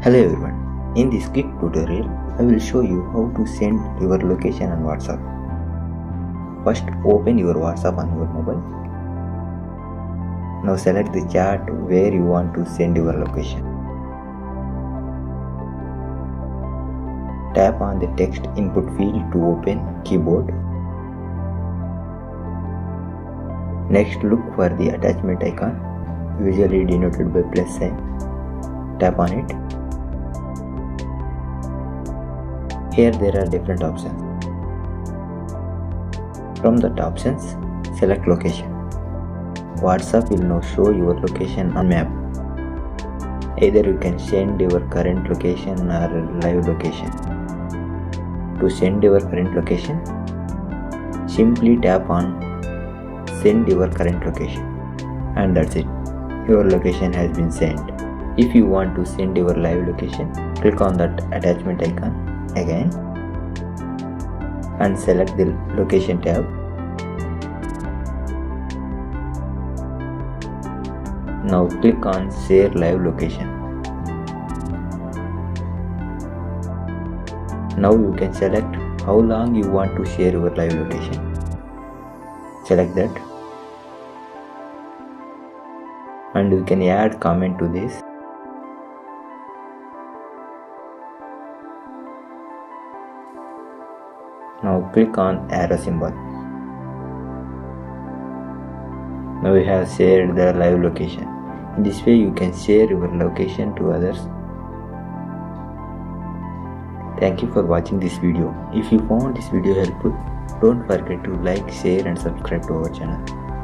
Hello everyone, in this quick tutorial I will show you how to send your location on WhatsApp. First open your WhatsApp on your mobile. Now select the chat where you want to send your location. Tap on the text input field to open keyboard. Next look for the attachment icon, usually denoted by plus sign. Tap on it. Here there are different options. From that options, select location. WhatsApp will now show your location on map. Either you can send your current location or live location. To send your current location, simply tap on send your current location and that's it. Your location has been sent. If you want to send your live location, click on that attachment icon again and select the location tab. Now click on share live location. Now you can select how long you want to share your live location. Select that and you can add comment to this. Now click on arrow symbol. Now we have shared the live location. In this way you can share your location to others. Thank you for watching this video. If you found this video helpful, don't forget to like, share and subscribe to our channel.